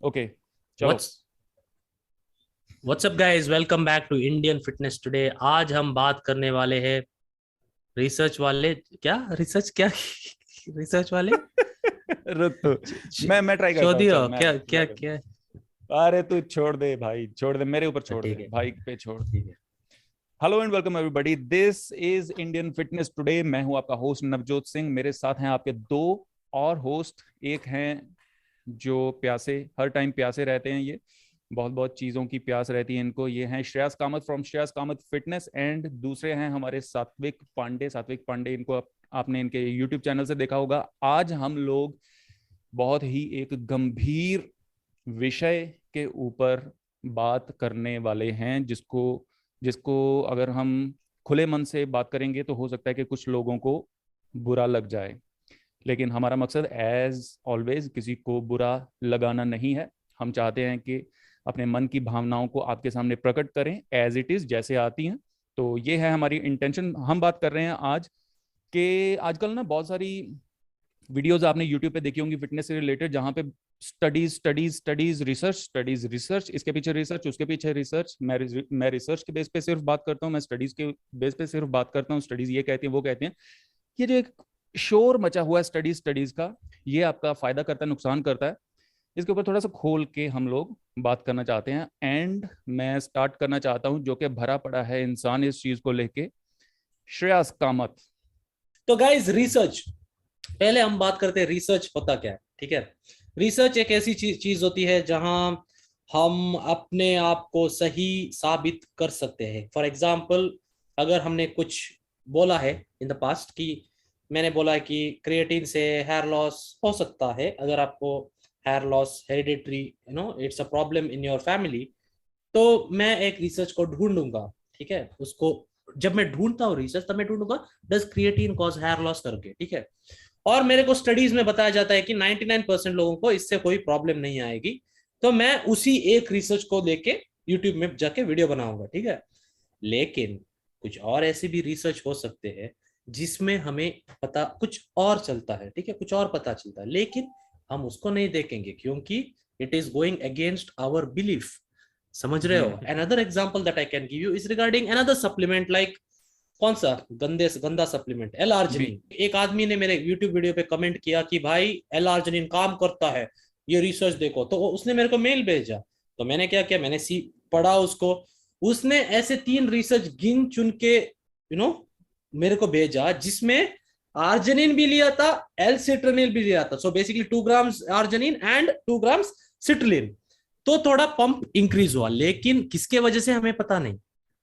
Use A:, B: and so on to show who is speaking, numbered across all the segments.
A: Okay चलो।
B: What's up guys, welcome back to Indian Fitness today. आज हम बात करने वाले हैं रिसर्च वाले क्या रिसर्च क्या रिसर्च वाले
A: रुक तो मैं ट्राई करता हूँ। चल
B: चौधरी
A: मैं
B: क्या क्या
A: मैं
B: क्या।
A: अरे तू छोड़ दे भाई, छोड़ दे, मेरे ऊपर छोड़
B: ठीक
A: दे
B: है,
A: भाई पे छोड़।
B: ठीक है।
A: Hello and welcome everybody, this is Indian Fitness today. मैं हूं आपका होस्ट नवजोत सिंह। मेरे साथ हैं आपके दो और होस्ट। एक हैं जो प्यासे, हर टाइम प्यासे रहते हैं, ये बहुत बहुत चीज़ों की प्यास रहती है इनको। ये हैं Shreyas Kamat from Shreyas Kamat fitness, and दूसरे हैं हमारे सात्विक पांडे। सात्विक पांडे, इनको आपने इनके यूट्यूब चैनल से देखा होगा। आज हम लोग बहुत ही एक गंभीर विषय के ऊपर बात करने वाले हैं, जिसको जिसको अगर हम खुले मन से बात करेंगे तो हो सकता है कि कुछ लोगों को बुरा लग जाए, लेकिन हमारा मकसद एज ऑलवेज किसी को बुरा लगाना नहीं है। हम चाहते हैं कि अपने मन की भावनाओं को आपके सामने प्रकट करें एज इट इज, जैसे आती हैं। तो ये है हमारी इंटेंशन। हम बात कर रहे हैं आज कि आजकल ना बहुत सारी वीडियोस आपने यूट्यूब पे देखी होंगी फिटनेस से रिलेटेड, जहां पे studies studies studies research studies research, इसके पीछे रिसर्च, उसके पीछे रिसर्च। मैं रिसर्च के बेस पे सिर्फ बात करता हूँ, मैं स्टडीज के बेस पे सिर्फ बात करता हूँ। स्टडीज ये कहती हैं, वो कहते हैं। ये जो एक शोर मचा हुआ है स्टडीज स्टडीज का, ये आपका फायदा करता है, नुकसान करता है? इसके ऊपर थोड़ा सा खोल के हम लोग बात करना चाहते हैं। एंड मैं स्टार्ट करना चाहता हूं, जो कि भरा पड़ा है इंसान इस चीज को लेके, श्रेयस कामत।
B: तो गाइस, रिसर्च, पहले हम बात करते हैं रिसर्च होता क्या है। ठीक है, रिसर्च एक ऐसी चीज होती है जहां हम अपने आप को सही साबित कर सकते हैं। फॉर एग्जाम्पल, अगर हमने कुछ बोला है इन द पास्ट कि मैंने बोला है कि क्रिएटिन से हेयर लॉस हो सकता है, अगर आपको hair loss hereditary, it's a problem in your family, तो मैं एक रिसर्च को ढूंढूंगा। ठीक है, उसको जब मैं ढूंढता हूँ रिसर्च, तब मैं ढूंढूंगा does creatine cause hair loss करके। ठीक है, और मेरे को स्टडीज में बताया जाता है कि 99% लोगों को इससे कोई प्रॉब्लम नहीं आएगी, तो मैं उसी एक रिसर्च को लेके यूट्यूब में जाके वीडियो बनाऊंगा। ठीक है, लेकिन कुछ और ऐसे भी रिसर्च हो सकते हैं जिसमें हमें पता कुछ और चलता है। ठीक है, कुछ और पता चलता है, लेकिन हम उसको नहीं देखेंगे क्योंकि it is going against our belief. समझ रहे हो? Another example that I can give you is regarding another supplement, like कौन सा गंदा सप्लीमेंट, एल
A: बी
B: आर्जिनिन। एक आदमी ने मेरे यूट्यूब वीडियो पे कमेंट किया कि भाई एल आर्जिनिन काम करता है, ये रिसर्च देखो। तो उसने मेरे को मेल भेजा, तो मैंने क्या किया, मैंने पढ़ा उसको। उसने ऐसे 3 रिसर्च गिन चुन के मेरे को भेजा, जिसमें आर्जिनिन भी लिया था, एल सिट्रनिल भी लिया था। So basically 2 grams arginine and 2 grams citrulline. तो थोड़ा पंप इंक्रीज हुआ, लेकिन किसके वजह से हमें पता नहीं।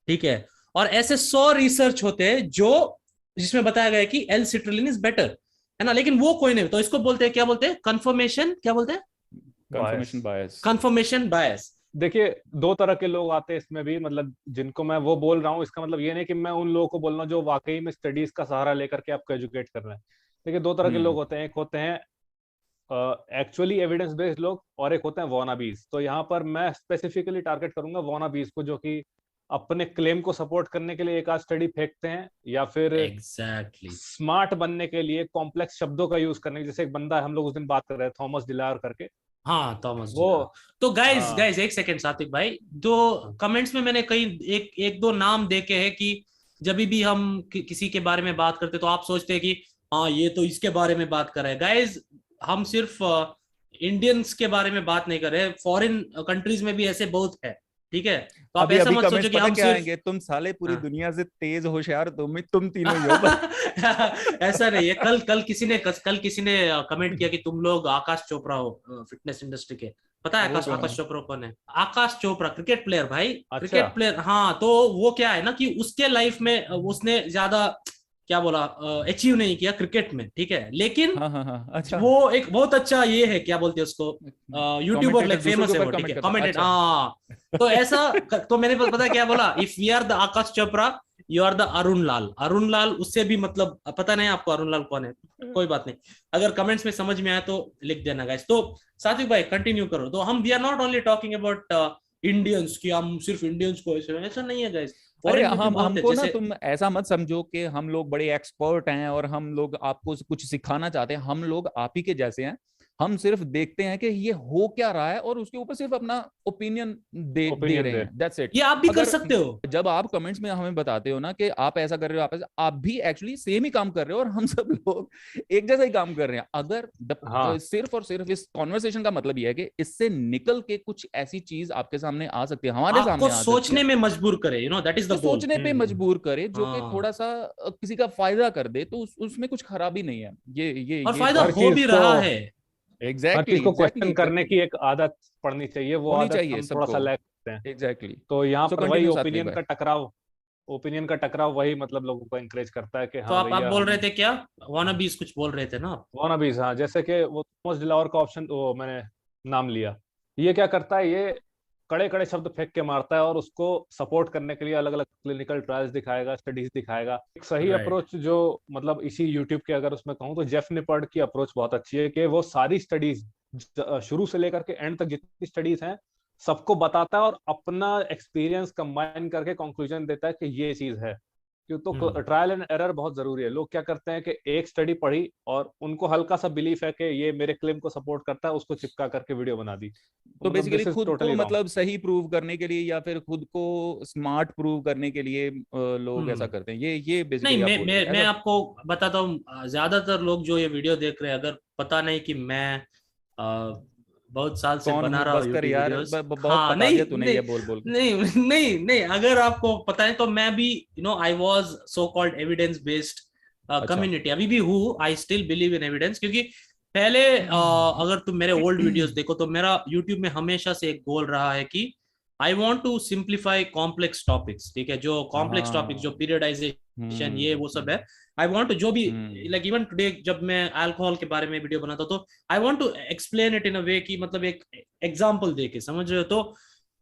B: ठीक है, और ऐसे 100 रिसर्च होते हैं जो जिसमें बताया गया है कि एल सिट्रलिन इज बेटर, है ना, लेकिन वो कोई नहीं। तो इसको बोलते हैं, क्या बोलते हैं, कंफर्मेशन, क्या बोलते हैं,
C: बायस।
A: Confirmation bias.
B: Confirmation bias.
C: देखिए, दो तरह के लोग आते हैं इसमें भी, मतलब जिनको मैं वो बोल रहा हूँ, इसका मतलब ये नहीं कि मैं उन लोगों को बोल रहा हूँ जो वाकई में स्टडीज का सहारा लेकर के आपको एजुकेट कर रहे हैं। देखिए, दो तरह के लोग
A: हम्म।
C: होते हैं। एक होते हैं एक्चुअली एविडेंस बेस्ड लोग, और एक होते हैं वॉनाबीज। तो यहाँ पर मैं स्पेसिफिकली टारगेट करूंगा वॉनाबीज को, जो कि अपने क्लेम को सपोर्ट करने के लिए एक आध स्टडी फेंकते हैं, या फिर
B: एग्जैक्टली।
C: स्मार्ट बनने के लिए कॉम्प्लेक्स शब्दों का यूज करने के, जैसे एक बंदा है, हम लोग उस दिन बात कर रहे थे, थॉमस डिलायर करके।
B: हाँ, थॉमस
C: वो
B: डिलार। तो गाइस
C: हाँ।
B: गाइस एक सेकंड, सात्विक भाई, दो कमेंट्स में मैंने कई एक एक दो नाम देखे हैं कि जब भी हम किसी के बारे में बात करते तो आप सोचते हैं कि हाँ, ये तो इसके बारे में बात कर रहे हैं। गाइस, हम सिर्फ इंडियंस के बारे में बात नहीं कर रहे, फॉरेन कंट्रीज में भी ऐसे बहुत है। ठीक है, तो आप
A: अभी
B: ऐसा
A: अभी
B: मत सोचो
A: कमेंट्स
B: कि
A: पता
B: हम
A: क्या
B: सिर्फ।
A: आएंगे? तुम साले पूरी
B: हाँ।
A: दुनिया से तेज होशियार तुम तीनों ही हो बस।
B: ऐसा नहीं है। कल कल किसी ने कमेंट किया कि तुम लोग आकाश चोपड़ा हो फिटनेस इंडस्ट्री के। पता है
A: वो
B: आकाश
A: कौन है?
B: आकाश चोपड़ा कौन है? आकाश चोपड़ा क्रिकेट प्लेयर भाई,
C: अच्छा।
B: Cricket player. हाँ, तो वो क्या है ना कि उसके लाइफ में उसने ज्यादा क्या बोला, अचीव नहीं किया क्रिकेट में। ठीक है, लेकिन
A: हाँ हाँ हाँ, अच्छा।
B: वो एक बहुत अच्छा ये है, क्या बोलते हैं उसको, यूट्यूबर,
A: कमेंटेटर
B: लाइक
A: दूसरों के
B: फेमस है
A: ऊपर
B: वो। ठीक
A: कमेंट
B: है,
A: करता,
B: कमेंटेड,
A: अच्छा।
B: हाँ। तो ऐसा तो मैंने पता है क्या बोला, if we are the Aakash Chopra, you are the Arun Lal. Arun Lal उससे भी मतलब पता नहीं आपको अरुण लाल कौन है? कोई बात नहीं, अगर कमेंट्स में समझ में आया तो लिख देना गाइस। तो सात्विक भाई कंटिन्यू करो। तो हम we are not only talking about Indians, कि हम सिर्फ इंडियंस को ऐसा नहीं है गाइस,
A: अरे
B: फॉरेन में भी
A: हम
B: बहुत है
A: हमको ना,
B: जैसे।
A: तुम ऐसा मत समझो कि हम लोग बड़े एक्सपर्ट हैं और हम लोग आपको कुछ सिखाना चाहते हैं। हम लोग आप ही के जैसे हैं। हम सिर्फ देखते हैं कि ये हो क्या रहा है और उसके ऊपर सिर्फ अपना ओपिनियन दे रहे हैं, दैट्स इट।
B: ये आप भी कर सकते हो।
A: जब आप कमेंट्स में हमें बताते हो ना कि आप ऐसा कर रहे हो, आप भी एक्चुअली सेम ही काम कर रहे हो और हम सब लोग एक जैसा ही काम कर रहे हैं। अगर सिर्फ और सिर्फ इस कॉन्वर्सेशन का मतलब ये है कि इससे निकल के कुछ ऐसी चीज आपके सामने आ सकती है, हमारे सामने आ
B: सोचने में मजबूर करे, you know, that is the goal.
A: सोचने पे मजबूर करे, जो कि थोड़ा सा किसी का फायदा कर दे, तो उसमें कुछ खराबी नहीं है। ये
B: और फायदा हो भी रहा है।
C: एग्जैक्टली, हर चीज को क्वेश्चन करने की एक आदत पड़नी चाहिए, वो आदत हम थोड़ा सा लैक करते हैं।
A: एग्जैक्टली।
C: तो यहाँ पर वही ओपिनियन का टकराव वही मतलब लोगों को एनकरेज करता है कि
B: तो आप बोल रहे थे क्या, वानाबीज कुछ बोल रहे थे ना आप?
C: वानाबीज, हाँ, जैसे कि वो थॉमस डिलावर का ऑप्शन, वो मैंने नाम लिया, ये क्या करता है, ये कड़े कड़े शब्द फेंक के मारता है और उसको सपोर्ट करने के लिए अलग अलग क्लिनिकल ट्रायल्स दिखाएगा, स्टडीज दिखाएगा। एक सही अप्रोच जो मतलब इसी यूट्यूब के अगर उसमें कहूँ तो जेफ निपर्ड की अप्रोच बहुत अच्छी है कि वो सारी स्टडीज शुरू से लेकर के एंड तक जितनी स्टडीज हैं सबको बताता है और अपना एक्सपीरियंस कंबाइन करके कंक्लूजन देता है कि ये चीज है। क्यों? तो ट्रायल एंड एरर बहुत जरूरी है। लोग क्या करते हैं कि एक स्टडी पढ़ी और उनको हल्का सा बिलीफ है कि ये मेरे क्लेम को सपोर्ट करता है, उसको चिपका करके वीडियो बना दी।
A: तो बेसिकली खुद को मतलब सही प्रूव करने के लिए या फिर खुद को स्मार्ट प्रूव करने के लिए लोग ऐसा करते हैं। ये बेसिकली
B: नहीं, मैं आपको बताता हूँ, ज्यादातर लोग जो ये वीडियो देख रहे हैं, अगर पता नहीं कि मैं बहुत साल से बना रहा हूँ यार, हाँ, नहीं, अगर आपको पता है तो मैं भी, you know, I was so called evidence based community, अभी भी हूँ। I still believe in evidence, क्योंकि पहले अगर तुम मेरे ओल्ड वीडियोस देखो तो मेरा यूट्यूब में हमेशा से एक गोल रहा है कि I want to simplify complex topics. ठीक है, जो कॉम्प्लेक्स टॉपिक्स, जो पीरियडाइजेशन, ये वो सब है, आई वांट टू, जो भी लाइक इवन टुडे जब मैं अल्कोहल के बारे में वीडियो बनाता तो I want to explain it in a way कि मतलब एक एग्जांपल देके, समझ रहे हो? तो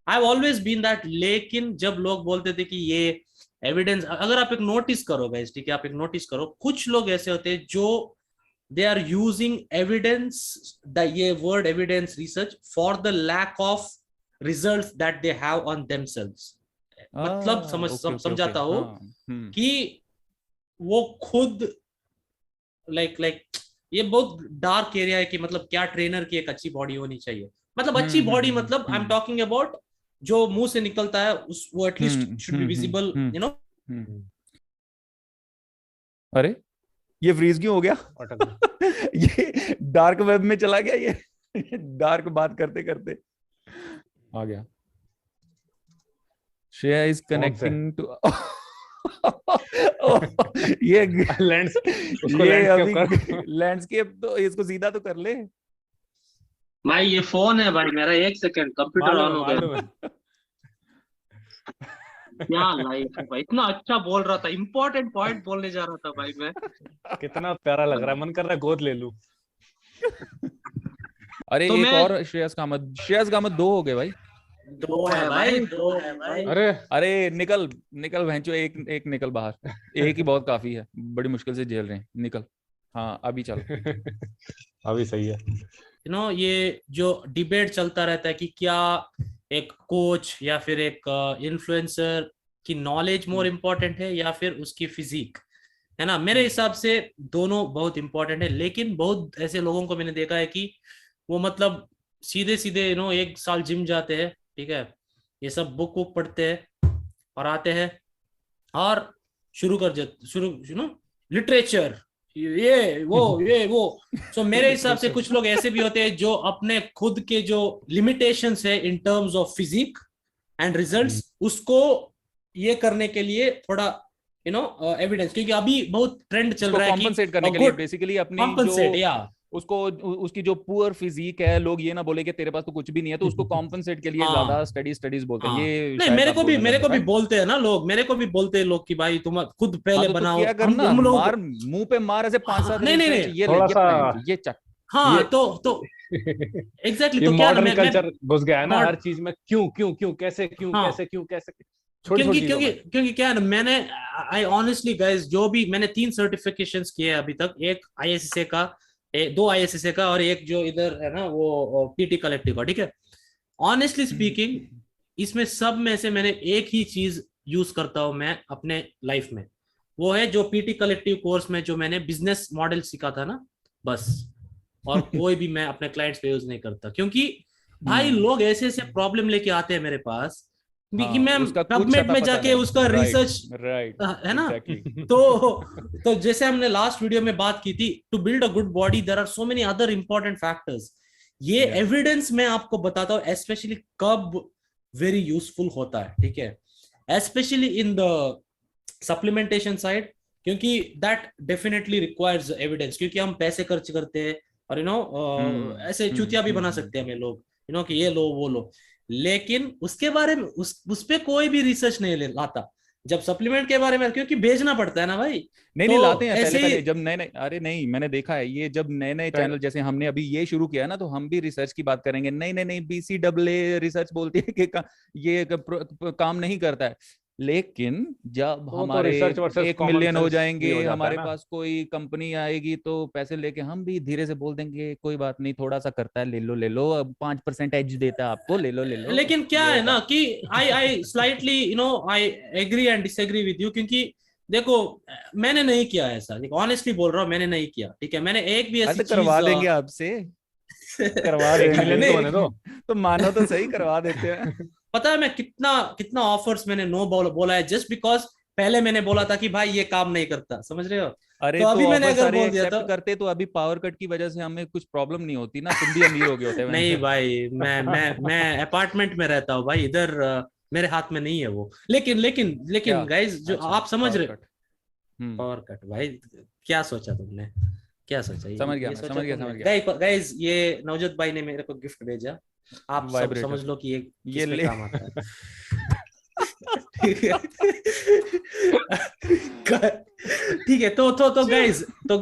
B: I have always been that. लेकिन जब लोग बोलते थे कि ये एविडेंस, अगर आप एक नोटिस करो गाइस, ठीक है, आप एक नोटिस करो, कुछ लोग ऐसे होते हैं जो दे आर यूजिंग एविडेंस, ये word evidence, research for the lack of results that they have on themselves. मतलब समझाता हो कि वो खुद लाइक ये बहुत डार्क एरिया है कि मतलब क्या ट्रेनर की एक अच्छी बॉडी होनी चाहिए। मतलब अच्छी बॉडी मतलब आई एम टॉकिंग अबाउट जो मुंह से निकलता है उस वो at least should be visible, you know.
A: अरे ये फ्रीज क्यों हो गया? ये डार्क वेब में चला गया, ये डार्क बात करते करते आ गया। श्रेया इज कनेक्टिंग टू ये लैंडस्केप, तो इसको सीधा तो कर ले
D: भाई। ये फोन है भाई मेरा, एक सेकंड कंप्यूटर ऑन हो गया। क्या लाइफ है भाई, इतना अच्छा बोल रहा था, इंपॉर्टेंट पॉइंट बोलने जा रहा था भाई मैं।
C: कितना प्यारा लग रहा है, मन कर रहा है गोद ले लूं।
A: अरे तो एक और श्रेयस कामत 2 हो गए भाई।
D: 2 है भाई।
C: अरे
A: निकल भैंचो, एक निकल बाहर। एक ही बहुत काफी है, बड़ी मुश्किल से झेल रहे हैं, निकल। हाँ अभी चल।
C: अभी सही है।
B: यू नो, ये जो डिबेट चलता रहता है कि क्या एक कोच या फिर एक इन्फ्लुएंसर की नॉलेज मोर इम्पोर्टेंट है या फिर उसकी फिजिक, है ना? मेरे हिसाब से दोनों बहुत इंपॉर्टेंट है। लेकिन बहुत ऐसे लोगों को मैंने देखा है कि वो मतलब सीधे यू नो 1 साल जिम जाते हैं, ठीक है, ये सब बुक पढ़ते हैं और आते हैं और शुरू यू नो लिटरेचर, ये वो सो मेरे हिसाब से कुछ लोग ऐसे भी होते हैं जो अपने खुद के जो लिमिटेशंस है in terms of physique and results, उसको ये करने के लिए थोड़ा यू नो एविडेंस, क्योंकि अभी बहुत ट्रेंड चल रहा है कि
A: कॉम्पनसेट करने के लिए बेसिकली अपनी जो उसको उसकी जो पुअर फिजिक है, लोग ये ना बोले कि तेरे पास तो कुछ भी नहीं है, तो उसको कॉम्पनसेट के लिए ज्यादा स्टडीज बोलते हैं। ये
B: नहीं, मेरे को भी बोलते हैं ना लोग, मेरे को भी बोलते हैं लोग कि भाई तुम खुद पहले बनाओ।
A: क्या करना, मार मुंह पे मार ऐसे 5-7
B: नहीं
A: ये चक।
B: हाँ तो एग्जैक्टली, तो क्या
C: मॉडर्न कल्चर घुस गया है ना हर चीज में, क्यों कैसे
B: क्योंकि क्या है ना, मैंने आई ऑनेस्टली गाइस, जो भी मैंने 3 सर्टिफिकेशंस किए हैं अभी तक, एक आईएसएसए का, 2 आईएसएसए का और एक जो इधर है ना वो पीटी कलेक्टिव का, ठीक है। ऑनेस्टली स्पीकिंग, इसमें सब में से मैंने एक ही चीज यूज करता हूं मैं अपने लाइफ में, वो है जो पीटी कलेक्टिव कोर्स में जो मैंने बिजनेस मॉडल सीखा था ना, बस और कोई भी मैं अपने क्लाइंट्स पे यूज नहीं करता, क्योंकि भाई लोग ऐसे ऐसे प्रॉब्लम लेके आते हैं मेरे पास कि मैं
A: उसका कुछ
B: पबमेड
A: अता
B: में
A: पता
B: जाके
A: नहीं।
B: उसका
A: राइट,
B: रिसर्च
A: राइट,
B: है ना।
A: एग्जैक्टली।
B: तो जैसे हमने लास्ट वीडियो में बात की थी, to build a good body there are so many other important factors. ये
A: Yeah.
B: एविडेंस मैं आपको बताता हूँ स्पेशली कब वेरी यूजफुल होता है, ठीक है, specially in the supplementation side, क्योंकि दैट डेफिनेटली रिक्वायर्स एविडेंस, क्योंकि हम पैसे खर्च करते हैं और ऐसे चूतिया भी बना सकते हैं हमें लोग, कि ये लो वो लो, लेकिन उसके बारे में उस पे कोई भी रिसर्च नहीं लाता जब सप्लीमेंट के बारे में, क्योंकि भेजना पड़ता है ना भाई।
A: नहीं नहीं,
B: तो
A: लाते हैं पहले
B: ऐसे
A: पहले
B: ही
A: जब नए नए, अरे नहीं, मैंने देखा है ये, जब नए नए चैनल जैसे हमने अभी ये शुरू किया ना, तो हम भी रिसर्च की बात करेंगे। नहीं नहीं नहीं, BCAA रिसर्च बोलती है कि ये काम नहीं करता है। लेकिन जब
C: तो
A: हमारे
C: रिसर्च वर्सेस
A: 1 मिलियन
C: कॉमन
A: हो
C: सेंस भी
A: जाएंगे,
C: हो जाता है
A: हमारे
C: ना।
A: पास कोई कंपनी आएगी तो पैसे लेके हम भी धीरे से बोल देंगे कोई बात नहीं, थोड़ा सा करता है, ले लो, अब 5% एज देता है आपको, ले लो।
B: लेकिन क्या
A: ये
B: है
A: होता
B: ना
A: है।
B: कि I slightly I agree and disagree with you, क्योंकि देखो मैंने नहीं किया ऐसा, ऑनेस्टली बोल रहा हूँ, मैंने नहीं किया, ठीक है, मैंने एक भी
A: अरे
B: ऐसी
A: तो करवा
B: चीज
A: देंगे आपसे, करवा
C: 1 मिलियन
A: देंगे।
C: तो होने दो।
A: तो मानो तो सही, करवा देते हैं।
B: पता है मैं कितना कितना ऑफर्स मैंने नो बोला है, जस्ट बिकॉज पहले मैंने बोला था कि भाई ये काम नहीं करता, समझ रहे हो।
A: अरे
B: तो
A: तो
B: अभी मैंने
A: ऑफर
B: अगर
A: सारे
B: बोल दिया तो
A: एक्सेप्ट करते तो अभी पावर कट की वजह से हमें कुछ प्रॉब्लम नहीं होती ना, तुम भी अमीर हो गए होते
B: नहीं
A: हैं।
B: भाई, मैं अपार्टमेंट में रहता हूँ भाई, इधर मेरे हाथ में नहीं है वो, लेकिन लेकिन
A: क्या?
B: लेकिन गाइज जो
A: अच्छा,
B: आप समझ
A: पावर
B: रहे,
A: कट। हम्म।
B: पावर कट भाई, क्या सोचा तुमने, क्या सोचा,
A: समझ गया
B: ये
A: मैं,
B: सोचा
A: समझ गया,
B: तुमने।
A: समझ गया।
B: गाइज ये नवजोत भाई ने मेरे को गिफ्ट भेजा, आप सब
A: वाइब्रेटर।
B: समझ लो कि ये
A: ये
B: किस पे
A: ले।
B: काम आता है। ठीक है। ठीक है, तो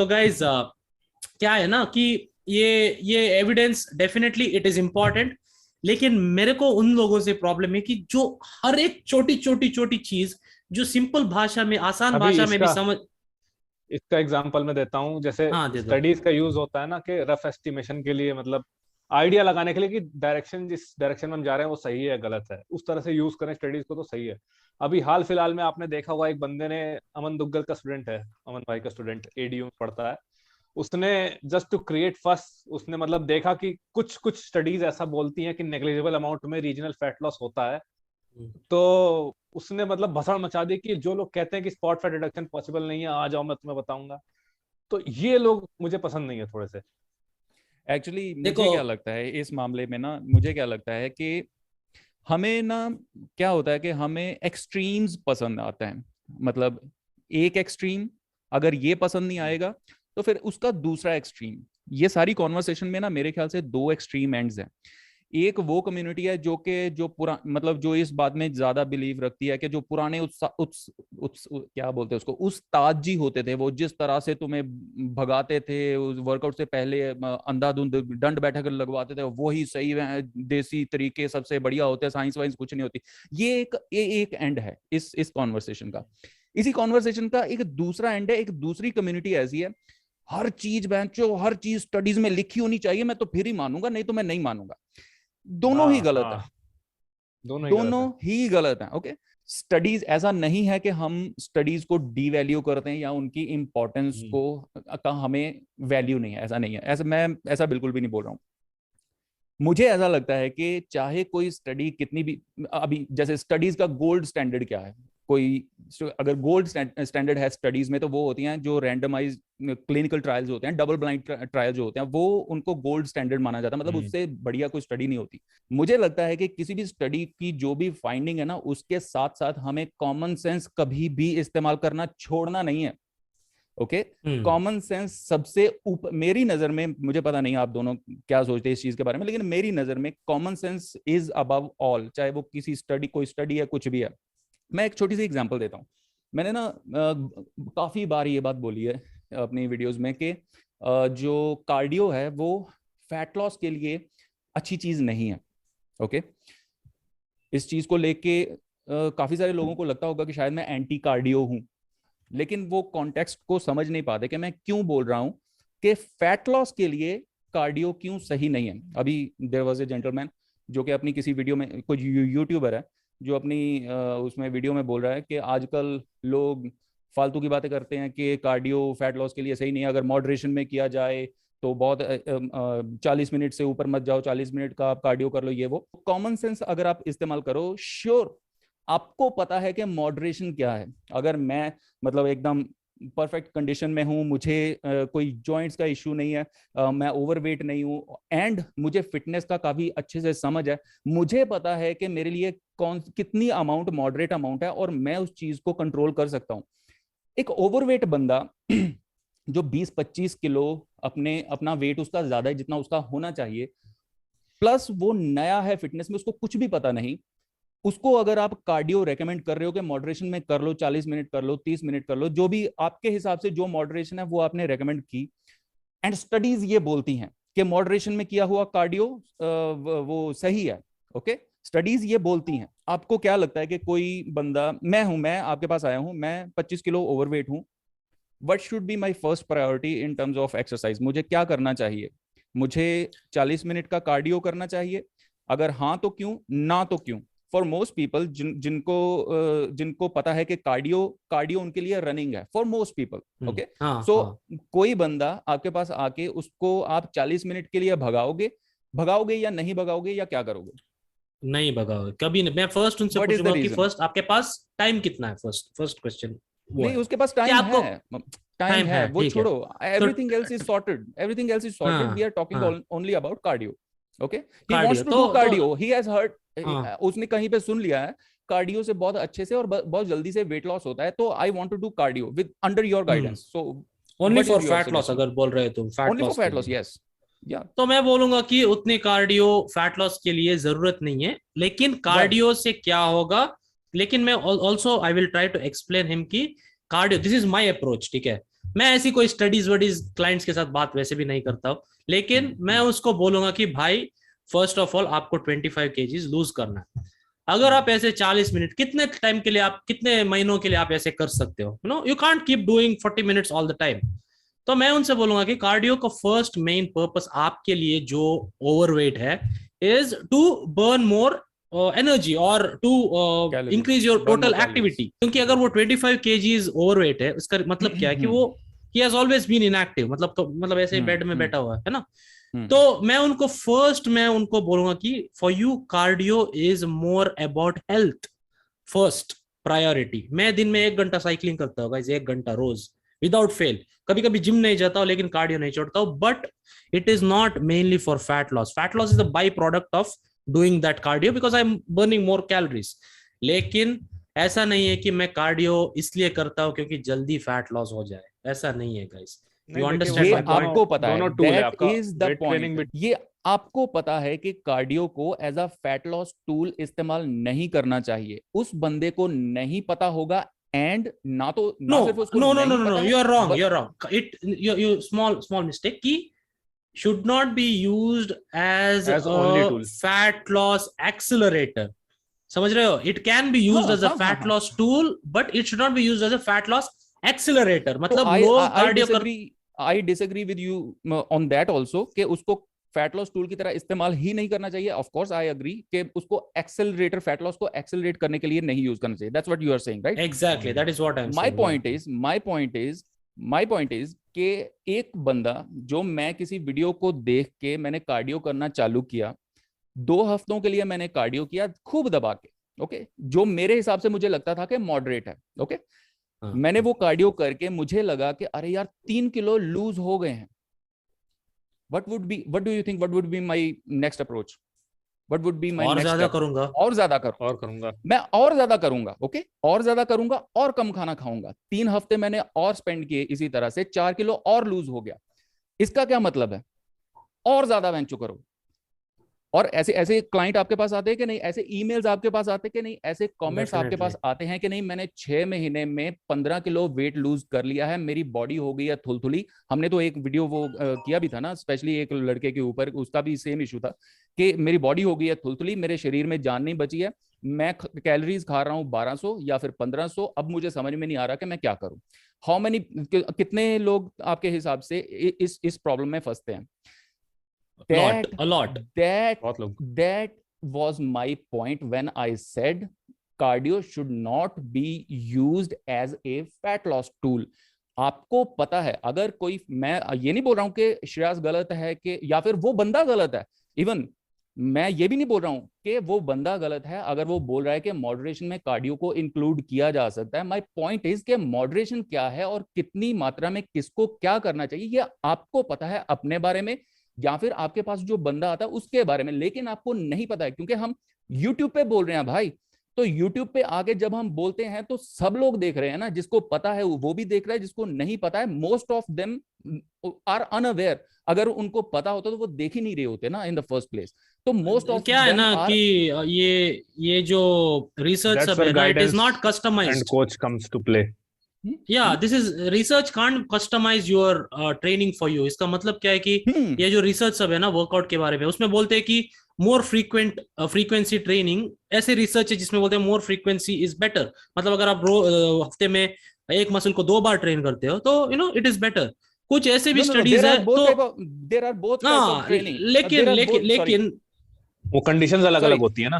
B: गाइज क्या है ना कि ये evidence definitely it is important, लेकिन मेरे को उन लोगों से प्रॉब्लम है कि जो हर एक छोटी छोटी छोटी चीज जो सिंपल भाषा में, आसान
C: अभी
B: भाषा में भी
C: इसका
B: समझ।
C: इसका एग्जांपल मैं देता हूँ। जैसे
B: हाँ दे दो।
C: स्टडीज का यूज होता है ना कि रफ एस्टिमेशन के लिए, मतलब आइडिया लगाने के लिए कि डायरेक्शन, जिस डायरेक्शन में हम जा रहे हैं वो सही है या गलत है, उस तरह से यूज करें स्टडीज को तो सही है। अभी हाल फिलहाल में आपने देखा होगा, एक बंदे ने, अमन दुग्गल का स्टूडेंट है, अमन भाई का स्टूडेंट, एडीयू में पढ़ता है, उसने जस्ट टू क्रिएट फर्स्ट, उसने मतलब देखा कि कुछ कुछ स्टडीज ऐसा बोलती हैं कि नेग्लिजिबल अमाउंट में रीजनल फैट लॉस होता है। तो उसने मतलब भसड़ मचा दी कि जो लोग कहते हैं कि स्पॉट फैट रिडक्शन पॉसिबल नहीं है, आ जाओ मैं तुम्हें बताऊंगा। तो ये लोग मुझे पसंद नहीं है थोड़े से।
A: एक्चुअली
B: देखो
A: मुझे क्या लगता है इस मामले में ना, मुझे क्या लगता है कि हमें ना, क्या होता है कि हमें एक्सट्रीम्स पसंद आता है। मतलब एक एक्सट्रीम अगर ये पसंद नहीं आएगा तो फिर उसका दूसरा एक्सट्रीम। ये सारी कॉन्वर्सेशन में ना मेरे ख्याल से दो एक्सट्रीम एंड्स हैं। एक वो कम्युनिटी है जो पूरा मतलब जो इस बात में ज्यादा बिलीव रखती है कि जो पुराने क्या बोलते हैं उसको, उस्ताद जी होते थे, वो जिस तरह से तुम्हें भगाते थे उस वर्कआउट से पहले, अंधाधुंध डंड बैठक लगवाते थे, वही सही है, देसी तरीके सबसे बढ़िया होते हैं, साइंस वाइंस कुछ नहीं होती। ये एक एंड है इस कॉन्वर्सेशन का। इसी कॉन्वर्सेशन का एक दूसरा एंड है, एक दूसरी कम्युनिटी ऐसी है, हर चीज बेंचो, हर चीज स्टडीज में लिखी होनी चाहिए, मैं तो फिर ही मानूंगा, नहीं तो मैं नहीं मानूंगा। दोनों ही
C: हाँ
A: गलत है।
C: हाँ, दोनों ही गलत
A: दोनों
C: है।
A: ही गलत है। ओके, स्टडीज, ऐसा नहीं है कि हम स्टडीज को डीवैल्यू करते हैं या उनकी इंपॉर्टेंस
C: हम्म।
A: को का हमें वैल्यू नहीं है, ऐसा नहीं है। ऐसा मैं ऐसा बिल्कुल भी नहीं बोल रहा हूँ। मुझे ऐसा लगता है कि चाहे कोई स्टडी कितनी भी, अभी जैसे स्टडीज का गोल्ड स्टैंडर्ड क्या है, कोई अगर गोल्ड स्टैंडर्ड है स्टडीज में, तो वो होती हैं जो रैंडमाइज क्लिनिकल ट्रायल्स होते हैं, डबल ब्लाइंड ट्रायल जो होते हैं, वो उनको गोल्ड स्टैंडर्ड माना जाता है। मतलब
C: हम्म।
A: उससे बढ़िया कोई स्टडी नहीं होती। मुझे लगता है कि किसी भी स्टडी की जो भी फाइंडिंग है ना, उसके साथ साथ हमें कॉमन सेंस कभी भी इस्तेमाल करना छोड़ना नहीं है। ओके, कॉमन सेंस सबसे ऊपर मेरी नजर में, मुझे पता नहीं आप दोनों क्या सोचते हैं इस चीज के बारे में, लेकिन मेरी नजर में common sense is above all, चाहे वो किसी स्टडी, कोई स्टडी है, कुछ भी है। मैं एक छोटी सी एग्जांपल देता हूँ। मैंने ना काफी बार ये बात बोली है अपनी वीडियोस में कि जो कार्डियो है वो फैट लॉस के लिए अच्छी चीज नहीं है। ओके, इस चीज को लेके काफी सारे लोगों को लगता होगा कि शायद मैं एंटी कार्डियो हूं, लेकिन वो कॉन्टेक्स्ट को समझ नहीं पाते कि मैं क्यों बोल रहा हूं कि फैट लॉस के लिए कार्डियो क्यों सही नहीं है। अभी देयर वाज ए जेंटलमैन जो कि अपनी किसी वीडियो में, कोई यूट्यूबर है जो अपनी उसमें वीडियो में बोल रहा है कि आजकल लोग फालतू की बातें करते हैं कि कार्डियो फैट लॉस के लिए सही नहीं है, अगर मॉडरेशन में किया जाए तो बहुत 40 मिनट से ऊपर मत जाओ, 40 मिनट का आप कार्डियो कर लो, ये वो कॉमन सेंस अगर आप इस्तेमाल करो, श्योर आपको पता है कि मॉडरेशन क्या है। अगर मैं मतलब एकदम परफेक्ट कंडीशन में हूं, मुझे कोई जॉइंट्स का इशू नहीं है, मैं ओवरवेट नहीं हूं, एंड मुझे फिटनेस का काफी अच्छे से समझ है, मुझे पता है कि मेरे लिए कौन कितनी अमाउंट मॉडरेट अमाउंट है और मैं उस चीज को कंट्रोल कर सकता हूं। एक ओवरवेट बंदा जो 20-25 किलो अपना वेट उसका ज्यादा है जितना उसका होना चाहिए, प्लस वो नया है फिटनेस में, उसको कुछ भी पता नहीं, उसको अगर आप कार्डियो रेकमेंड कर रहे हो कि मॉडरेशन में कर लो, 40 मिनट कर लो, 30 मिनट कर लो, जो भी आपके हिसाब से जो मॉडरेशन है वो आपने रेकमेंड की, एंड स्टडीज ये बोलती हैं कि मॉडरेशन में किया हुआ कार्डियो वो सही है। ओके, स्टडीज ये बोलती हैं। आपको क्या लगता है कि कोई बंदा, मैं आपके पास आया हूं, मैं 25 किलो ओवरवेट हूं, what should be my first priority in terms of exercise? मुझे क्या करना चाहिए? मुझे 40 मिनट का कार्डियो करना चाहिए? अगर हाँ तो क्यों, ना तो क्यों? फॉर मोस्ट पीपल जिनको पता है कि कार्डियो कार्डियो उनके लिए रनिंग है, फॉर मोस्ट पीपल। ओके, सो कोई बंदा आपके पास आके उसको आप 40 मिनट के लिए भगाओगे या नहीं भगाओगे, या क्या करोगे?
B: नहीं भगाओगे कभी नहीं। मैं फर्स्ट उनसे
A: What is the
B: पूछूंगा कि
A: reason?
B: फर्स्ट आपके पास टाइम कितना है, फर्स्ट क्वेश्चन वो
A: नहीं,
B: है
A: उसके पास
B: कि
A: टाइम
B: आपको
A: है, टाइम है, वो
B: ठीक है।
A: छोड़ो,
B: तो
A: everything else is sorted, everything else is sorted, we are talking
B: हाँ
A: only about cardio. Okay, he
B: cardio
A: wants to do
B: तो
A: कार्डियो, ही हैज हर्ड,
B: हाँ
A: उसने कहीं पे सुन लिया है कार्डियो से बहुत अच्छे से और बहुत जल्दी से वेट लॉस होता है, तो I want to do cardio with under your guidance. So
B: only
A: what
B: for
A: is your
B: fat loss
A: suggestion?
B: अगर बोल रहे हो तो फैट
A: ओनली फॉर
B: लॉस के
A: फैट लॉस,
B: लिए,
A: यस, या
B: तो मैं बोलूंगा कि उतनी कार्डियो फैट लॉस के लिए जरूरत नहीं है। लेकिन कार्डियो से क्या होगा, लेकिन मैं also I will try to explain him कि cardio, this is my approach, ठीक है। मैं ऐसी कोई स्टडीज वडीज क्लाइंट्स के साथ बात वैसे भी नहीं करता हूँ, लेकिन मैं उसको बोलूंगा कि भाई फर्स्ट ऑफ ऑल आपको 25 केजीज लूज करना है। अगर आप ऐसे 40 मिनट, कितने टाइम के लिए आप, कितने महीनों के लिए आप ऐसे कर सकते हो, no you can't keep doing 40 minutes all the time. तो मैं उनसे बोलूंगा कि कार्डियो का फर्स्ट मेन पर्पस आपके लिए जो ओवरवेट है is to burn more energy और to increase your total activity. क्योंकि अगर वो 25 केजीज ओवरवेट है, उसका मतलब क्या है कि वो he has always been inactive, मतलब ऐसे बेड में बैठा हुआ है ना। तो मैं उनको बोलूंगा कि for you cardio is more about health, first priority. मैं दिन में 1 घंटा साइकिलिंग करता हूँ गाइस, 1 घंटा रोज विदाउट फेल। कभी कभी जिम नहीं जाता हूँ लेकिन कार्डियो नहीं छोड़ता हूँ, but it is not mainly for fat loss. Fat loss is the by product of doing that cardio because I am burning more calories. लेकिन ऐसा नहीं है कि मैं कार्डियो इसलिए करता हूँ क्योंकि जल्दी फैट लॉस हो जाए, ऐसा नहीं है गाइस। यू अंडरस्टैंड
A: ये
B: माय पॉइंट?
A: आपको पता है,
C: दोनों टूल है,
A: दैट
C: आपका
A: is the
C: weight training
A: point.
C: भी।
A: ये आपको पता है कि कार्डियो को as a fat loss tool इस्तेमाल नहीं करना चाहिए। उस बंदे को नहीं पता होगा, एंड ना सिर्फ उसको नहीं पता है,
B: you are wrong, you're wrong. You small mistake कि should not be used as
C: only
B: a
C: tool.
B: fat loss accelerator. समझ रहे हो? It can be used as a fat loss tool, but it should not be used as a fat loss accelerator. मतलब लोग cardio कर,
A: I disagree with you on that also कि उसको fat loss tool की तरह इस्तेमाल ही नहीं करना चाहिए। ऑफ कोर्स आई एग्री कि उसको एक्सेलरेटर, फैट लॉस को एक्सेलरेट करने के लिए नहीं यूज करना चाहिए। That's what you are saying, right?
B: exactly that is what I'm
A: my
B: saying.
A: Point is कि एक बंदा जो, मैं किसी वीडियो को देख के मैंने कार्डियो करना चालू किया, 2 हफ्तों के लिए मैंने कार्डियो किया खूब दबा के, ओके, जो मेरे हिसाब से मुझे लगता था कि मॉडरेट है, ओके, मैंने वो कार्डियो करके मुझे लगा कि अरे यार 3 किलो लूज हो गए हैं। what do you think what would be my next approach? What would be my
B: और
A: next
B: ज्यादा
A: step?
B: करूंगा,
A: और ज्यादा
C: करूंगा
A: मैं और ज्यादा करूंगा, ओके, और ज्यादा करूंगा और कम खाना खाऊंगा। 3 हफ्ते मैंने और स्पेंड किए इसी तरह से, 4 किलो और लूज हो गया। इसका क्या मतलब है? और ज्यादा वेंचो करो। और ऐसे ऐसे क्लाइंट आपके पास आते हैं कि नहीं? ऐसे ईमेल्स आपके पास आते हैं कि नहीं? ऐसे कमेंट्स आपके पास आते हैं कि नहीं? मैंने 6 महीने में 15 किलो वेट लूज कर लिया है, मेरी बॉडी हो गई है थुलथुली। हमने तो एक वीडियो वो किया भी था ना, स्पेशली एक लड़के के ऊपर, उसका भी सेम इशू था कि मेरी बॉडी हो गई है थुलथुली, मेरे शरीर में जान नहीं बची है, मैं कैलोरीज खा रहा हूँ 1200 या फिर 1500, अब मुझे समझ में नहीं आ रहा कि मैं क्या करूं। हाउ मेनी, कितने लोग आपके हिसाब से इस प्रॉब्लम में फंसते हैं?
B: a lot.
A: That was my point when I said cardio should not be used as a fat loss tool. आपको पता है, अगर कोई, मैं ये नहीं बोल रहा हूं कि श्रेयस गलत है कि या फिर वो बंदा गलत है, इवन मैं ये भी नहीं बोल रहा हूं कि वो बंदा गलत है अगर वो बोल रहा है कि मॉडरेशन में कार्डियो को इंक्लूड किया जा सकता है। माय पॉइंट इज कि मॉडरेशन क्या है और कितनी मात्रा में किसको क्या करना चाहिए, ये आपको पता है अपने बारे में या फिर आपके पास जो बंदा आता है उसके बारे में, लेकिन आपको नहीं पता है क्योंकि हम यूट्यूब पे बोल रहे हैं भाई। तो यूट्यूब पे आगे जब हम बोलते हैं तो सब लोग देख रहे हैं ना, जिसको पता है वो भी देख रहा है, जिसको नहीं पता है most of them are unaware. अगर उनको पता होता तो वो देख ही नहीं रहे होते ना इन द फर्स्ट प्लेस। तो मोस्ट ऑफ
B: क्या है ना कि ये जो रिसर्च सब है ना, it is not customized
C: and coach comes to play.
B: या this is research can't customize your training for you. इसका मतलब क्या है कि ये जो रिसर्च सब है ना वर्कआउट के बारे में, उसमें बोलते हैं कि मोर फ्रीक्वेंसी ट्रेनिंग, ऐसे रिसर्च है जिसमें बोलते हैं मोर फ्रीक्वेंसी इज बेटर। मतलब अगर आप हफ्ते में एक मसल को 2 बार ट्रेन करते हो तो you know it is better. कुछ ऐसे भी स्टडीज है तो
A: देयर आर बोथ ट्रेनिंग,
B: लेकिन
C: वो कंडीशंस अलग अलग होती है ना।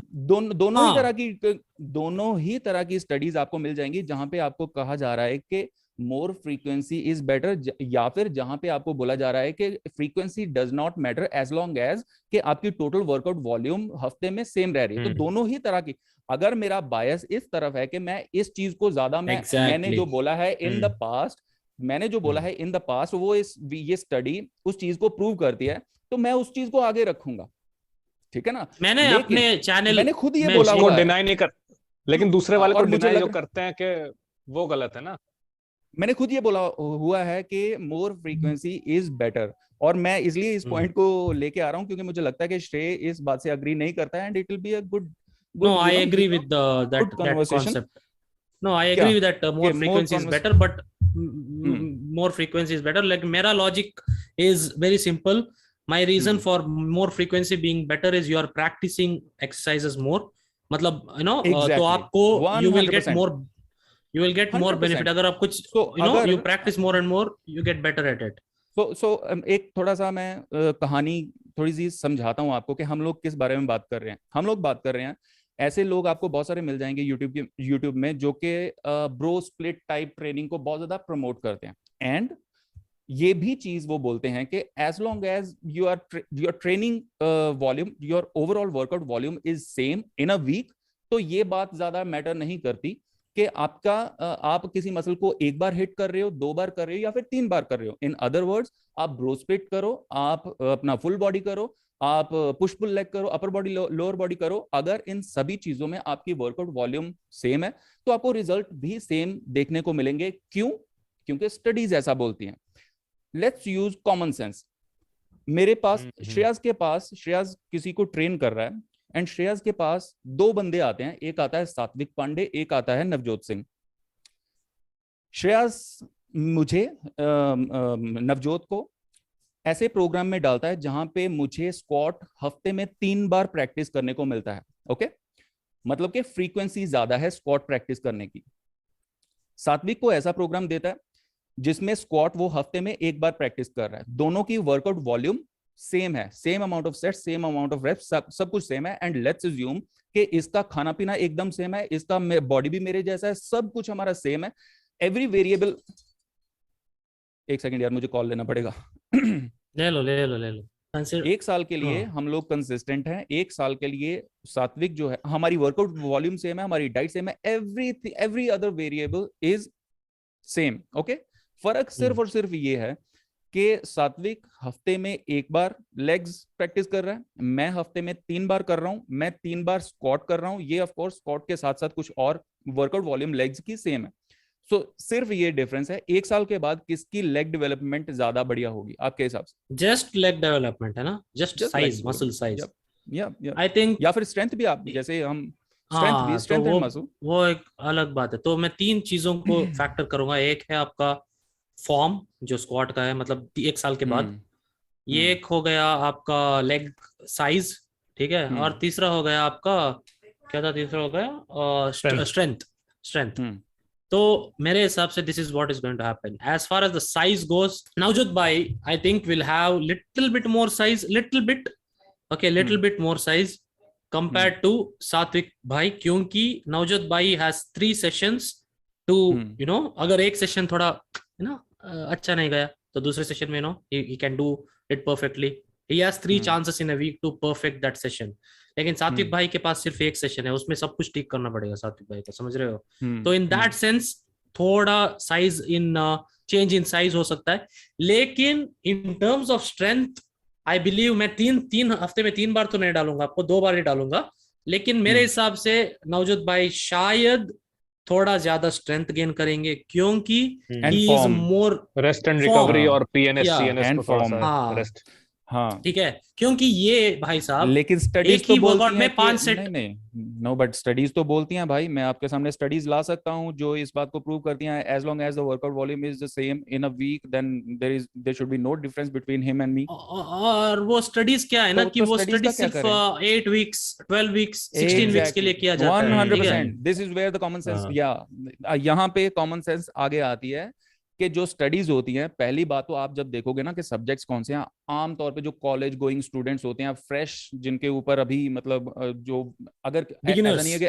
A: दोनों ही तरह की स्टडीज आपको मिल जाएंगी जहां पे आपको कहा जा रहा है कि मोर फ्रीक्वेंसी इज बेटर, या फिर जहां पे आपको बोला जा रहा है कि frequency does not matter as long as कि आपकी टोटल वर्कआउट वॉल्यूम हफ्ते में सेम रह रही है। तो दोनों ही तरह की, अगर मेरा बायस इस तरफ है कि मैं इस चीज को ज्यादा मैंने जो बोला है इन द पास्ट, वो ये स्टडी उस चीज को प्रूव करती है, तो मैं उस चीज को आगे रखूंगा, ठीक है ना।
B: मैंने अपने चैनल
A: मैंने खुद ये बोला
C: हुआ डिनाई नहीं कर, लेकिन दूसरे वाले को डिनाई जो
A: लग...
C: करते हैं कि वो गलत है ना।
A: मैंने खुद ये बोला हुआ है कि मोर फ्रीक्वेंसी इज बेटर, और मैं इसलिए इस पॉइंट को लेके आ रहा हूं क्योंकि मुझे लगता है कि श्रेय इस बात से अग्री नहीं करता है, and it will be a good
B: No, I agree with that concept. No, I agree with that. More frequency is better, but more frequency is better. Like मेरा logic is very simple. My reason for more frequency being better is you are practicing exercises more. मतलब you know तो आपको you will get more benefit अगर आप कुछ you practice more and more, you get better at it.
A: So एक थोड़ा सा मैं कहानी थोड़ी सी समझाता हूँ आपको कि हम लोग किस बारे में बात कर रहे हैं। हम लोग बात कर रहे हैं, ऐसे लोग आपको बहुत सारे मिल जाएंगे यूट्यूब में जो कि ब्रो स्प्लिट टाइप ट्रेनिंग को बहुत ज्यादा प्रमोट करते हैं, एंड ये भी चीज वो बोलते हैं कि as long as your training volume, your overall workout volume is same in a week, तो ये बात ज्यादा मैटर नहीं करती कि आपका आप किसी मसल को 1 बार हिट कर रहे हो, 2 बार कर रहे हो या फिर 3 बार कर रहे हो। इन अदर वर्ड्स, आप ब्रो स्प्लिट करो, आप अपना फुल बॉडी करो, आप पुश पुल लेग करो, अपर बॉडी लोअर बॉडी करो, अगर इन सभी चीजों में आपकी वर्कआउट वॉल्यूम सेम है तो आपको रिजल्ट भी सेम देखने को मिलेंगे। क्यों? क्योंकि स्टडीज ऐसा बोलती हैं। Let's use common sense. मेरे पास श्रेयस किसी को ट्रेन कर रहा है, एंड श्रेयस के पास 2 बंदे आते हैं, एक आता है सात्विक पांडे, एक आता है नवजोत सिंह। श्रेयस मुझे नवजोत को ऐसे प्रोग्राम में डालता है जहां पे मुझे स्क्वाट हफ्ते में 3 बार प्रैक्टिस करने को मिलता है। ओके, मतलब कि फ्रीक्वेंसी ज्यादा है स्क्वाट प्रैक्टिस करने की। सात्विक को ऐसा प्रोग्राम देता है जिसमें स्क्वाट वो हफ्ते में 1 बार प्रैक्टिस कर रहा है, दोनों की वर्कआउट वॉल्यूम सेम है, same amount of set, same amount of reps, सब कुछ सेम है, एंड लेट्स अज्यूम कि इसका खाना पीना एकदम सेम है, इसका बॉडी भी मेरे जैसा है, सब कुछ हमारा सेम है, एवरी वेरिएबल। एक सेकंड यार, मुझे कॉल लेना पड़ेगा।
B: ले लो।
A: 1 साल के लिए हम लोग कंसिस्टेंट हैं, 1 साल के लिए सात्विक जो है, हमारी वर्कआउट वॉल्यूम सेम है, हमारी डाइट सेम है, every other variable is same. Okay, फर्क सिर्फ और सिर्फ ये है कि सात्विक हफ्ते में 1 बार लेग्स प्रैक्टिस कर रहा है, मैं हफ्ते में 3 बार कर रहा हूं, मैं 3 बार स्क्वाट कर रहा हूं। ये ऑफ कोर्स स्क्वाट के साथ साथ कुछ और वर्कआउट वॉल्यूम लेग्स की सेम है। सो सिर्फ ये डिफरेंस है। 1 साल के बाद किसकी लेग डेवलपमेंट ज्यादा बढ़िया होगी आपके हिसाब से?
B: जस्ट लेग डेवलपमेंट है ना, just size, muscle size,
A: I think, या फिर स्ट्रेंथ भी। आप जैसे हम स्ट्रेंथ एंड मसल,
B: वो एक अलग बात है। तो मैं 3 चीजों को फैक्टर करूंगा। एक है आपका फॉर्म जो स्क्वाट का है, मतलब 1 साल के बाद। ये एक हो गया आपका लेग साइज, ठीक है, और तीसरा हो गया आपका, क्या था तीसरा? हो गया स्ट्रेंथ। तो मेरे हिसाब से this is what is going to happen as far as the size goes. Navjot भाई I think will have little bit more size, little bit more size compared to Satvik भाई, क्योंकि नवजोत भाई has 3 sessions to you know, अगर एक session थोड़ा है ना, अच्छा नहीं गया, तो दूसरे सेशन में he can do it perfectly. He has 3 chances in a week to perfect that session. लेकिन सात्विक भाई के पास सिर्फ एक सेशन है, उसमें सब कुछ ठीक करना पड़ेगा सात्विक भाई को, समझ रहे हो? तो इन दैट सेंस थोड़ा size in change in size हो सकता है, लेकिन इन terms of strength I believe मैं तीन तीन हफ्ते में 3 बार तो नहीं डालूंगा आपको, 2 बार ही डालूंगा। लेकिन मेरे हिसाब से नवजोत भाई शायद थोड़ा ज्यादा स्ट्रेंथ गेन करेंगे, क्योंकि he is more
C: rest and recovery और पीएनएस सीएनएस को थोड़ा सा
B: हाँ
C: रेस्ट।
A: हाँ
B: ठीक है, क्योंकि ये भाई साहब
A: लेकिन स्टडीज
B: एक
A: तो
B: ही
A: बोलती
B: वर्कआउट
A: हैं
B: में 5 सेट।
A: नहीं नहीं नो, बट स्टडीज तो बोलती हैं भाई, मैं आपके सामने स्टडीज ला सकता हूं जो इस बात को प्रूव करती हैं, as long as the workout volume is the same in a week then there should be no difference between him and me.
B: और वो स्टडीज क्या है ना कि वो स्टडीज सिर्फ 8 वीक्स 12 वीक्स 16 वीक्स के लिए किया जाता है।
A: 100%, this is where the common sense, या यहाँ पे कॉमन सेंस आगे आती है कि जो स्टडीज होती हैं, पहली बात तो आप जब देखोगे ना कि सब्जेक्ट्स कौन से हैं, आमतौर पे जो कॉलेज गोइंग स्टूडेंट्स होते हैं फ्रेश, जिनके ऊपर अभी मतलब जो अगर ऐसा नहीं है कि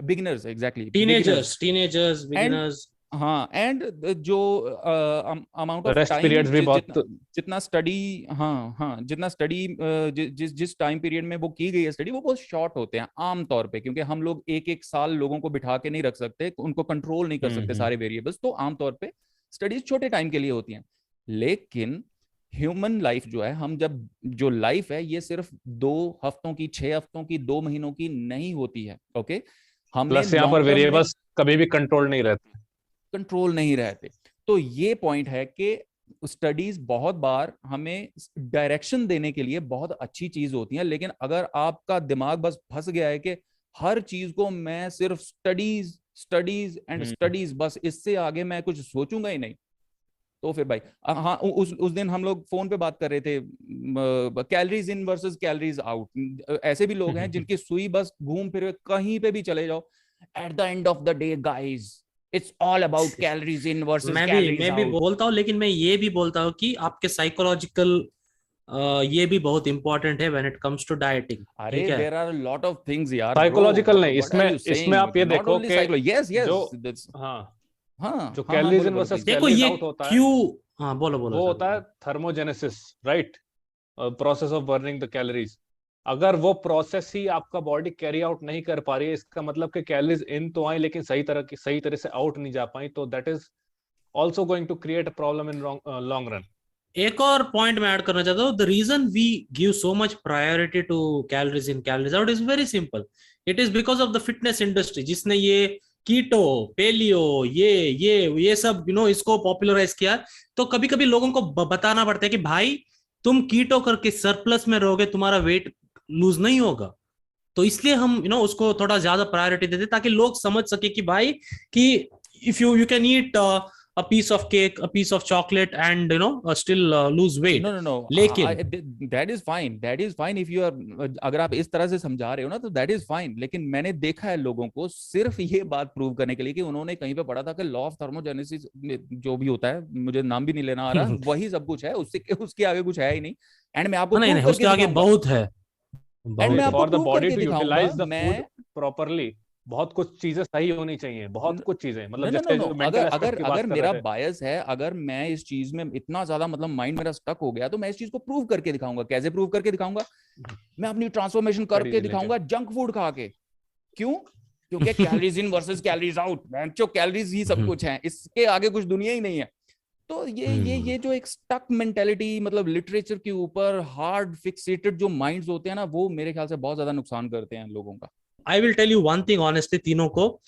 A: बिगिनर्स, एग्जैक्टली
B: टीनेजर्स बिगिनर्स,
A: हाँ, एंड जो अमाउंट ऑफ
C: रेस्ट पीरियड्स भी बहुत
A: जितना स्टडी, हाँ जितना स्टडी जिस टाइम पीरियड में वो की गई है स्टडी, वो बहुत शॉर्ट होते हैं आमतौर पे, क्योंकि हम लोग एक एक साल लोगों को बिठा के नहीं रख सकते, उनको कंट्रोल नहीं कर सकते सारे वेरिएबल्स, तो आमतौर पे स्टडीज छोटे टाइम के लिए होती हैं। लेकिन ह्यूमन लाइफ जो है, हम जब जो लाइफ है ये सिर्फ 2 हफ्तों की, 6 हफ्तों की, 2 महीनों की नहीं होती है। ओके, हमें
C: प्लस यहाँ पर वेरिएबल्स कभी भी कंट्रोल नहीं रहते।
A: तो ये पॉइंट है कि स्टडीज बहुत बार हमें डायरेक्शन देने के लिए बहुत अच्छी चीज होती है, लेकिन अगर आपका दिमाग बस फंस गया है कि हर चीज को मैं सिर्फ स्टडीज स्टडीज एंड स्टडीज, बस इससे आगे मैं कुछ सोचूंगा ही नहीं, तो फिर भाई हाँ, उस दिन हम लोग फोन पे बात कर रहे थे calories in versus calories out. ऐसे भी लोग हैं जिनकी सुई बस घूम फिर कहीं पे भी चले जाओ, at the end of the day guys it's all about calories in versus calories out.
B: मैं भी बोलता हूँ, लेकिन मैं ये भी बोलता हूँ कि आपके साइकोलॉजिकल ये भी बहुत इंपॉर्टेंट है when it comes to dieting.
A: अरे there are lot of things यार,
C: साइकोलॉजिकल नहीं, इसमें आप ये देखो कि
A: यस
C: जो calories in versus calories out होता है,
B: क्यों बोलो
C: वो होता है thermogenesis, right, process of burning the calories. अगर वो प्रोसेस ही आपका बॉडी कैरी आउट नहीं कर पा रही है, इसका मतलब कि कैलोरीज इन तो आई लेकिन सही तरह से आउट नहीं जा पाई, तो that is also going to create a problem in long run.
B: एक और पॉइंट मैं ऐड करना चाहता हूँ, the reason we give so much priority to calories in calories out is very simple, it is because of the fitness industry, जिसने ये कीटो, paleo, ये सब इसको पॉपुलराइज किया। तो कभी कभी लोगों को बताना पड़ता है कि भाई तुम कीटो करके सरप्लस में रहोगे, तुम्हारा वेट लूज नहीं होगा। तो इसलिए हम उसको थोड़ा ज्यादा प्रायोरिटी देते, ताकि लोग समझ सके कि भाई कि if you can eat a piece of cake, a piece of chocolate, and still lose weight.
A: No.
B: लेकिन
A: that is fine if you are, अगर आप इस तरह से समझा रहे हो ना, तो that is fine। लेकिन मैंने देखा है लोगों को सिर्फ ये बात प्रूव करने के लिए कि उन्होंने कहीं पे पढ़ा था कि लॉ ऑफ थर्मोजेनेसिस जो भी होता है, मुझे नाम भी नहीं लेना आ रहा, वही सब कुछ है, उसके आगे कुछ है ही नहीं। एंड मैं आपको
B: नहीं, उसके आगे बहुत है।
C: For the body to utilize the food properly, बहुत कुछ चीजें सही होनी चाहिए, बहुत कुछ चीजें, मतलब जैसे जो मेंटल एस्पेक्ट की बात कर रहे थे।
A: अगर मेरा बायस है, अगर मैं इस चीज में इतना ज्यादा मतलब माइंड मेरा स्टक हो गया, तो मैं इस चीज को प्रूव करके दिखाऊंगा। कैसे प्रूव करके दिखाऊंगा? मैं अपनी ट्रांसफॉर्मेशन करके दिखाऊंगा जंक फूड खा के। क्यों? क्योंकि calories in versus calories out, जो कैलोरीज ही सब कुछ है, इसके आगे कुछ दुनिया ही नहीं है। तो ये जो एक स्टक मेंटेलिटी, मतलब लिटरेचर के ऊपर हार्ड फिक्सेटेड जो माइंड्स होते हैं ना, वो मेरे ख्याल से बहुत ज्यादा नुकसान करते हैं लोगों का।
B: I will tell you one thing honestly, तीनों को,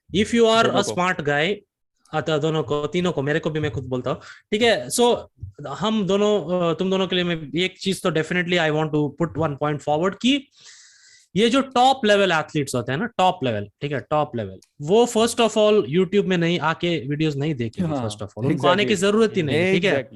B: if you are a smart guy, दोनों को, तीनों को, मेरे को भी, मैं खुद बोलता हूँ, ठीक है। सो हम दोनों, तुम दोनों के लिए मैं एक चीज तो definitely I want to put one point forward कि ये जो टॉप लेवल एथलीट्स होते हैं ना, टॉप लेवल, ठीक है, टॉप लेवल, वो फर्स्ट ऑफ ऑल यूट्यूब में नहीं आके वीडियोस नहीं देखेंगे। फर्स्ट ऑफ ऑल उनको आने की जरूरत ही नहीं, ठीक है।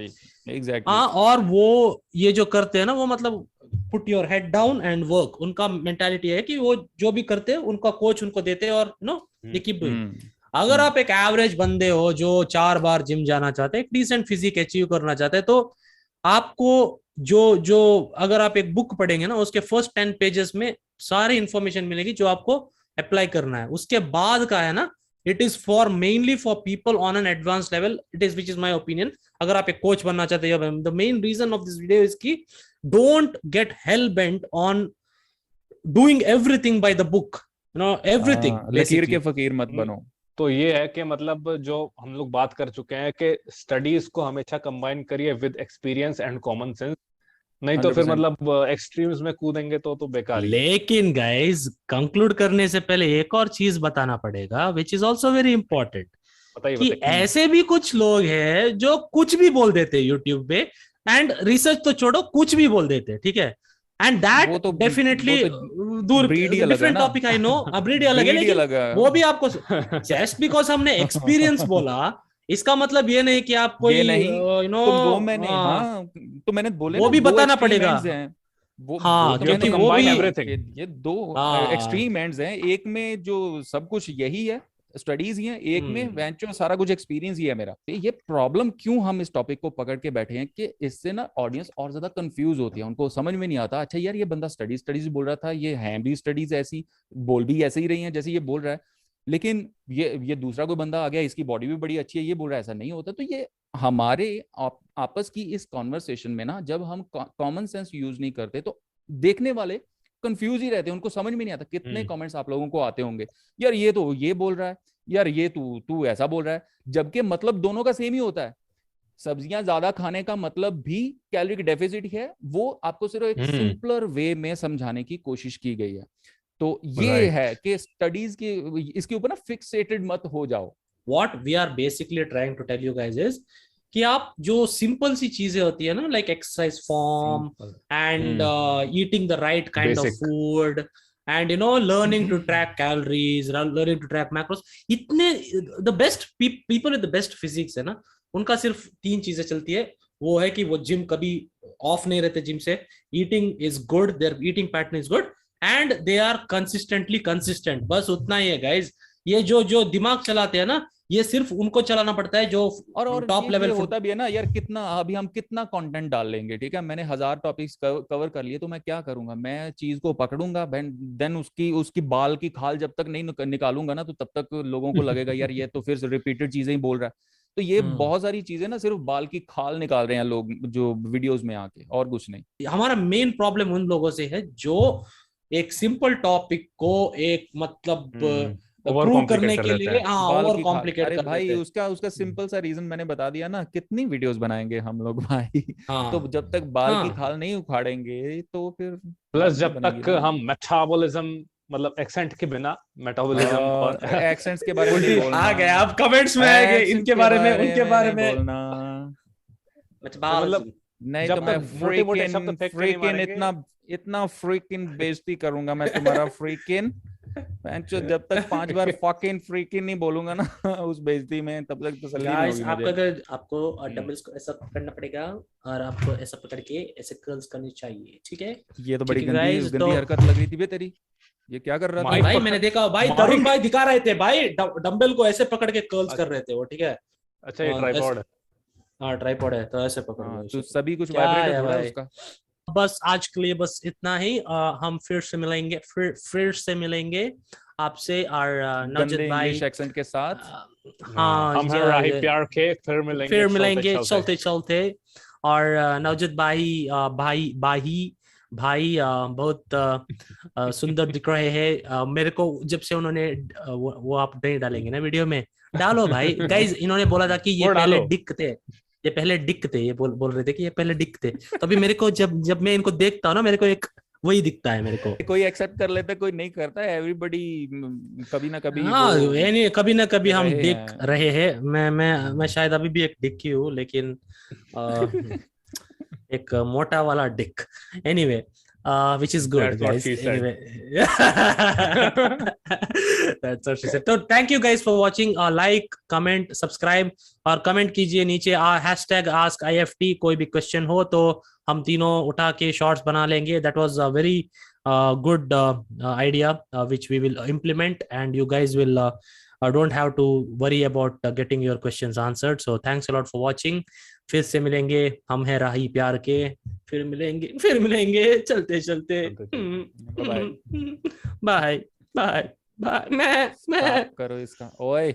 B: हाँ, और वो ये जो करते हैं ना, वो मतलब put your head down and work, उनका मेंटालिटी है कि वो जो भी करते हैं उनका कोच उनको देते हैं, और दे कीप डूइंग। अगर आप एक एवरेज बंदे हो जो 4 बार जिम जाना चाहते हैं, एक डिसेंट फिजिक अचीव करना चाहते हैं, तो आपको जो अगर आप एक बुक पढ़ेंगे ना, उसके फर्स्ट 10 पेजेस में सारी इंफॉर्मेशन मिलेगी जो आपको अप्लाई करना है। उसके बाद का है ना, it is for mainly for people on an advance level, it is which is my opinion. अगर आप एक कोच बनना चाहते हो, the main reason of this video is की don't get hell bent on doing everything by the book, you know, everything
A: लकीर के फकीर मत बनो।
C: तो ये है कि मतलब जो हम लोग बात कर चुके हैं कि स्टडीज को हमेशा कंबाइन करिए with experience and common sense, नहीं तो फिर
A: 100%।
C: मतलब एक्सट्रीम्स में कूदेंगे तो बेकार ही।
B: लेकिन गाइस कंक्लूड करने से पहले एक और चीज बताना पड़ेगा which is also very important, कि ऐसे भी कुछ लोग हैं जो कुछ भी बोल देते हैं यूट्यूब पे, एंड रिसर्च तो छोड़ो, कुछ भी बोल देते हैं, ठीक है, एंड दैट डेफिनेटली दूर, different topic, I know, breed अलग है, लेकिन वो भी आपको जस्ट बिकॉज हमने एक्सपीरियंस बोला इसका मतलब ये नहीं कि आप कोई यू नो,
A: तो वो मैंने तो मैंने बोले
B: वो भी बताना पड़ेगा।
A: वो
B: हाँ,
A: क्योंकि
B: वो भी
A: ये दो एक्सट्रीम एंड्स हैं। एक में जो सब कुछ यही है, स्टडीज ही है, एक में वेंचर सारा कुछ एक्सपीरियंस ही है मेरा। तो ये प्रॉब्लम क्यों हम इस टॉपिक को पकड़ के बैठे हैं कि इससे ना ऑडियंस और ज्यादा कंफ्यूज होती है, उनको समझ में नहीं आता, अच्छा यार ये बंदा स्टडीज बोल रहा था, ये है भी स्टडीज ऐसी, बोल भी ऐसे ही रही है जैसे ये बोल रहा है, लेकिन ये दूसरा कोई बंदा आ गया, इसकी बॉडी भी बड़ी अच्छी है, ये बोल रहा है ऐसा नहीं होता। तो ये हमारे आपस की इस कॉन्वर्सेशन में ना, जब हम कॉमन सेंस यूज नहीं करते तो देखने वाले कंफ्यूज ही रहते हैं, उनको समझ में नहीं आता। कितने कमेंट्स आप लोगों को आते होंगे, यार ये तो ये बोल रहा है, यार ये तू ऐसा बोल रहा है, जबकि मतलब दोनों का सेम ही होता है। सब्जियां ज्यादा खाने का मतलब भी कैलोरी डेफिसिट है, वो आपको सिर्फ एक सिंपलर वे में समझाने की कोशिश की गई है। तो ये है कि स्टडीज के इसके ऊपर ना फिक्सेटेड मत हो जाओ।
B: What we are basically trying to tell you guys is कि आप जो सिंपल सी चीजें होती है ना, like exercise form and eating the right kind of food and you know learning to track calories, learning to track macros, इतने the best people with the best physics है ना, उनका सिर्फ 3 चीजें चलती है। वो है कि वो जिम कभी ऑफ नहीं रहते जिम से, eating is good, their eating pattern is good, and they are consistently consistent. बस उतना ही है गाइज। ये जो दिमाग चलाते हैं ना, ये सिर्फ उनको चलाना पड़ता है जो
A: और
B: टॉप लेवल
A: होता भी है ना यार, कितना अभी हम कितना कंटेंट डाल लेंगे, ठीक है, मैंने 1000 टॉपिक्स कवर कर लिए, तो मैं क्या करूंगा, मैं चीज को पकड़ूंगा, देन उसकी बाल की खाल जब तक नहीं निकालूंगा ना, तो तब तक लोगों को लगेगा यार ये तो फिर रिपीटेड चीजें ही बोल रहा है। तो ये बहुत सारी चीजें ना सिर्फ बाल की खाल निकाल रहे हैं लोग जो वीडियोस में आके, और कुछ नहीं।
B: हमारा मेन प्रॉब्लम उन लोगों से है जो एक सिंपल टॉपिक को एक मतलब प्रूव करने के लिए ओवर कॉम्प्लिकेट
A: कर भाई उसका सिंपल सा रीजन मैंने बता दिया ना, कितनी वीडियोस बनाएंगे हम लोग भाई। तो जब तक बाल की खाल नहीं उखाड़ेंगे तो फिर
C: प्लस जब तक हम मेटाबॉलिज्म मतलब एक्सेंट के बिना मेटाबॉलिज्म और
A: एक्सेंट्स के बारे में बोलना
B: आ गए, आप कमेंट्स में आएंगे इनके बारे में, उनके बारे में
A: बोलना
B: मतलब
A: नहीं, तो मैं फ्रीकिन इतना फ्रीकिन बेइज्जती करूंगा मैं तुम्हारा फ्रीकिन। जब तक 5 बार फकिंग फ्रीकिन नहीं बोलूंगा ना उस बेइज्जती में, तब तक तसल्ली नहीं होगी मुझे।
B: आपको डंबल्स को ऐसा पकड़ना पड़ेगा और आपको ऐसा पकड़ के ऐसे कर्ल्स करनी चाहिए, ठीक है।
A: ये तो बड़ी गंदी हरकत लग रही थी बे तेरी, ये क्या कर रहा था
B: भाई? मैंने देखा भाई, तरुण भाई दिखा रहे थे भाई, डंबल को ऐसे पकड़ के कर्ल्स कर रहे थे वो, ठीक है।
C: अच्छा ये ट्राइपॉड है?
B: हाँ ट्राइपॉड है, तो ऐसे पकड़ो।
A: तो सभी कुछ वाइब्रेट है थोड़ा उसका।
B: बस आज के लिए बस इतना ही। हम फिर से मिलेंगे आपसे और नवजोत भाई
A: एक्सेंट के साथ।
B: हाँ
C: हम हैं राही प्यार के, फिर मिलेंगे
B: चलते चलते। और नवजोत भाई बहुत सुंदर दिख रहे हैं मेरे को। जब से उन्होंने वो आप नहीं डालेंगे ना वीडियो में, डालो भाई। गाइज इन्होंने बोला था कि ये पहले डिक थे, ये बोल रहे थे कि ये पहले डिक थे। तो अभी मेरे को जब मैं इनको देखता हूँ ना, मेरे को एक वही दिखता है मेरे को।
A: कोई एक्सेप्ट कर लेता है, कोई नहीं करता है, एवरीबॉडी कभी ना कभी।
B: हाँ यानी कभी ना कभी हम डिक रहे हैं। मैं शायद अभी भी एक डिक ही हूँ, लेकिन एक मोटा वाला Dick. Anyway which is good, guys. Anyway. That's what she said. So thank you guys for watching. Like, comment, subscribe और comment कीजिए नीचे #AskIFT। कोई भी क्वेश्चन हो तो हम तीनों उठा के शॉर्ट्स बना लेंगे। That was a very good idea which we will implement, and you guys will don't have to worry about getting your questions answered. So thanks a lot for watching. फिर से मिलेंगे, हम हैं राही प्यार के। फिर मिलेंगे चलते चलते। Bye bye. मैं
A: Stop करो इसका। ओए